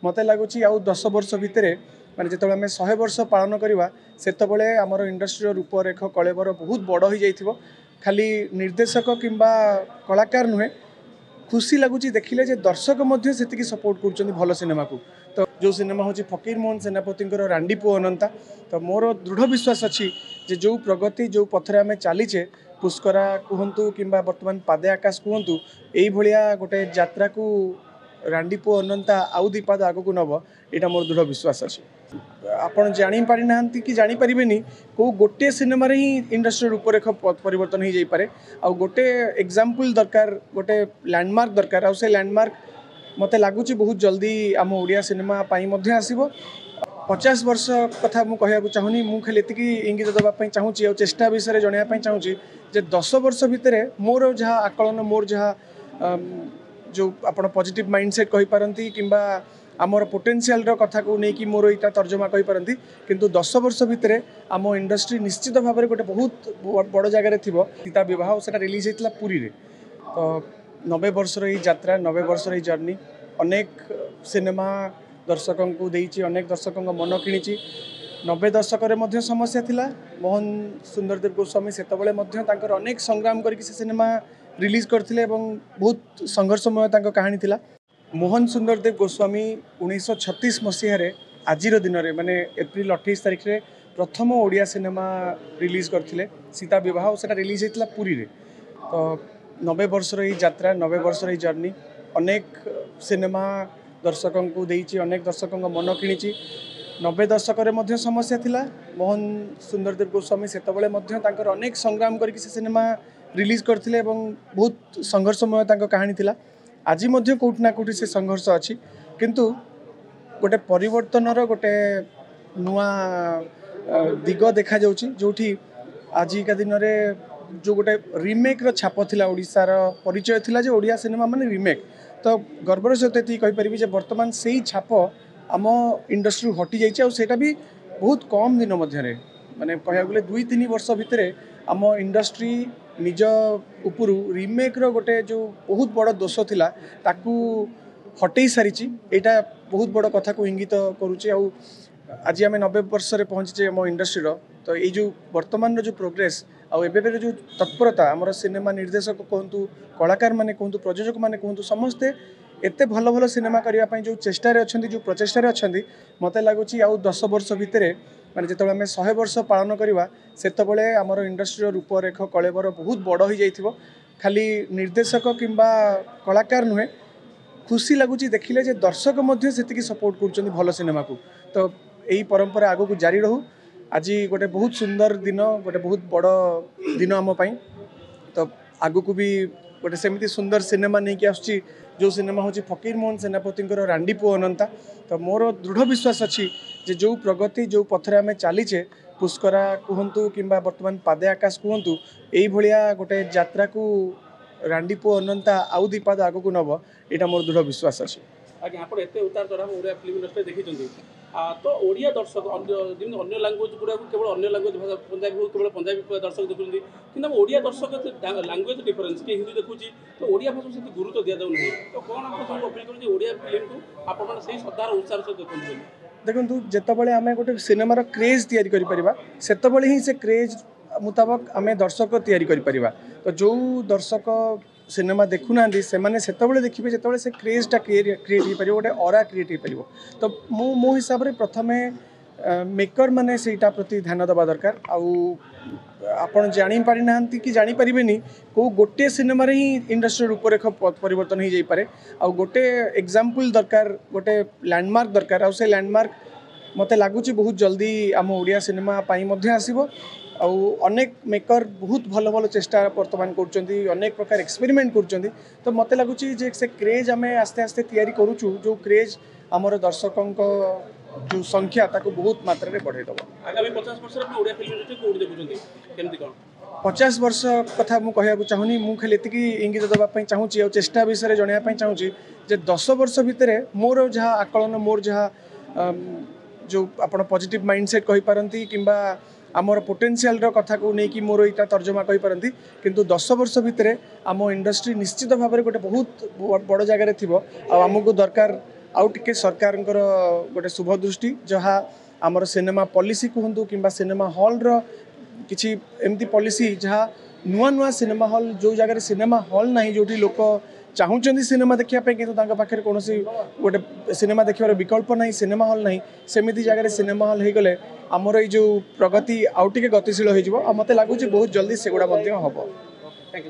मत लगुच आउ 10 वर्ष भितर माने जो आम 100 वर्ष पालन करवा से आमर इंडस्ट्री रूपरेख कलेबर बहुत बड़ हो जाइथिबो। खाली निर्देशक किंबा कलाकार नुहे खुशी लगुच देखिले जे दर्शक मध्य सेतिकी सपोर्ट कर भल सिनेमा को। तो जो सिनेमा हूँ फकीर मोहन सेनापति रांडी पुओ अनंता। तो मोर दृढ़ विश्वास अच्छी जे जो प्रगति जो पथरे आम चलीचे पुष्करा कहतु कि बर्तमान पादे आकाश कहतु यही गोटे यात्रा को रांडी पुओ अनंता आउ दीपाद आग को नब यहाँ मोर दृढ़ विश्वास अच्छी। आपड़ जापारी ना कि जापर कौ गोटे सिनेमा ही इंडस्ट्री रूपरेख परिवर्तन हो जापे आ गोटे एग्जाम्पल दरकार गोटे लैंडमार्क दरकार आ से लैंडमार्क मत लगुच बहुत जल्दी आम ओडिया सिनेमा आसब। 50 वर्ष कथा मुझे कहूँ चाहूनी मुझे खाली एति इंगित देवाई चाहूँगी और चेष्टा विषय जनवाई चाहूँगी जे 10 वर्ष भितर मोर जहाँ आकलन मोर जहाँ जो आप पॉजिटिव माइंडसेट कहींपारती कि आमर पोटेंशियल कथा को लेकिन मोर यहाँ तर्जमा कहींपारती किंतु 10 वर्ष भितर आम इंडस्ट्री निश्चित भाव में गोटे बहुत बड़ जगार थी सीता विवाह से रिलीज होता पुरी रे। तो 90 वर्षर यही यात्रा 90 वर्षर यही जर्नी अनेक सिनेमा दर्शकों को देइछि अनेक दर्शकों मन किणी 90 दशक समस्या थिला मोहन सुंदरदेव गोस्वामी से अनेक संग्राम करके सिनेमा रिलीज करथिले एवं बहुत संघर्षमय कहानी थिला। मोहन सुंदरदेव गोस्वामी 1936 मसीह आज दिन में माने एप्रिल 28 तारिख रे प्रथम ओडिया सिनेमा रिलीज करथिले सीता विवाह से रिलीज होता पुरी रे। तो 90 वर्षर यही यात्रा 90 वर्षर यही जर्नी अनेक सिनेमा दर्शकों को देइछि अनेक दर्शकों मन किणी 90 दशक समस्या थिला मोहन सुंदरदेव गोस्वामी से अनेक संग्राम करके सिनेमा रिलीज करथिले एवं बहुत संघर्षमय कहानी थिला। आज कोठी ना कोठी से संघर्ष अच्छी किंतु गोटे परिवर्तनर गोटे नुआ दिग देखा जाउछि जोठी आजिका दिन में जो गोटे रिमेक रो छाप थिला ओडिशार परिचय थिला जे ओडिया सिनेमा माने रिमेक। तो गर्वर सहित ये कहीपरि जे वर्तमान से ही छाप आम इंडस्ट्री हटि जाइए और सेटा भी बहुत कम दिन मध्य माने कह गले 2-3 वर्ष भितर आम इंडस्ट्री निज उपरू रिमेक रो गोटे जो बहुत बड़ दोष थिला ताकू हटई सारी यहाँ बहुत बड़ कथा को इंगित करुचे। आज आम 90 वर्ष पहुँचे आम इंडस्ट्री तो ये जो वर्तमान जो प्रोग्रेस आबे जो तत्परता आमर सिनेमा निर्देशक कहतु कलाकार माने कहतु प्रयोजक माने कहतु समस्ते एते भल भल सिनेमा करने जो चेष्टा अच्छा जो प्रचेषा अच्छा मत लगुच आउ 10 वर्ष भितर माने जो आम 100 वर्ष पालन करवा से आमर इंडस्ट्री रूपरेख कलेबर बहुत बड़ हो जाइथिबो। खाली निर्देशक किंबा कलाकार नुहे खुशी लगुच देखिले जे दर्शक मध्य सेतिकी सपोर्ट कर भल सिनेमा को। तो यही परंपरा आगो को जारी रहू। आज गोटे बहुत सुंदर दिन गोटे बहुत बड़ दिन आम पाई। तो आगो को भी गोटे सेमती सुंदर सिनेमा नहीं कि आसुची जो सिनेमा हूँ फकीर मोहन सेनापति रांडी पुओ अनंता। तो मोर दृढ़ विश्वास अच्छी जे जो प्रगति जो पथरे आम चलीचे पुष्करा कहतु कि बर्तमान पादे आकाश कहतु यही गोटे यात्रा को रांडी पुओ अनंता आउ दीपाद आग को नब यहाँ मोर दृढ़ विश्वास अच्छी। आज्ञा आप एत उतार चढ़ाव ओडिया फिल्म इंडस्ट्री देखी तो ओडिया दर्शक अन्य लैंग्वेज गुड़ा केवल अन्य लैंग्वेज पंजाबी हो केवल पंजाबी दर्शक देखुं कि ओडिया दर्शक लैंग्वेज डिफरेन्स किए हिंदी देखुं तो ओडिया भाषा से गुरुत्व दि जाऊँ तो कौन आप अपील कर ओडिया फिल्म को आप श्रद्धार उत्साह सहित देखते देखु जितेबाला आम गोटे सिनेमार क्रेज या ही से क्रेज मुताबक आम दर्शक या तो जो दर्शक सिनेमा देखुना से देखिए जो से क्रेजटा क्रिएट हो पार गोटे ऑरा क्रिएट हो पार। तो मो हिसाब से प्रथम मेकर मैंने सेटा प्रति ध्यान देवा दरकार। आपड़ जापारी ना कि जापर कौ गोटे सिनेमा ही इंडस्ट्री रूपरेख परिवर्तन हो जापे आ गोटे एग्जाम्पल दरकार गोटे लैंडमार्क दरकार आ से लैंडमार्क मत लगुच बहुत जल्दी आम ओडिया सिनेमा आसब। अनेक मेकर बहुत भल भल चेष्टा वर्तमान कर प्रकार एक्सपेरिमेंट कर। तो मत लगुच से क्रेज आम आस्ते आस्ते तैयारी करुचु जो क्रेज आमर दर्शकों जो संख्या ताको बहुत मात्रा रे बढ़ाई दबो। आगामी 50 वर्ष रे ओडिया फिल्म इंडस्ट्री कोड देखुछन्ती केमती कोन 50 वर्ष कथा मुझे कहूँ चाहूनी मुझे खाली एति इंगित देवाई चाहूँगी और चेष्टा विषय जनवाई चाहूँगी जे 10 वर्ष भितर मोर जहाँ आकलन मोर जहाँ जो आप पॉजिटिव माइंडसेट कहींपारती कि आमर पोटेंशियल कथा को लेकिन मोर यहाँ तर्जमा कहींपारती किंतु 10 वर्ष भितर आम इंडस्ट्री निश्चित भाव में गोटे बहुत बड़ जगार थी आमको दरकार आउ टिके सरकार गोटे शुभ दृष्टि जहाँ आमर सिनेमा पॉलिसी कहतु कि सिनेमा हॉल रो किसी एमती पॉलिसी जहाँ नुआ नुआ सिनेमा हॉल जो जगह सिनेमा हॉल ना जो लोक चाहूँगी सिनेमा देखापी कि पाखे कौन गोटे सिनेमा देखार विकल्प ना सिनेमा हॉल ना सेमती जगह सिनेमा हॉल हो गले आमर ये जो प्रगति आउ टे गतिशील हो मत लगुच बहुत जल्दी से गुड़ा हम।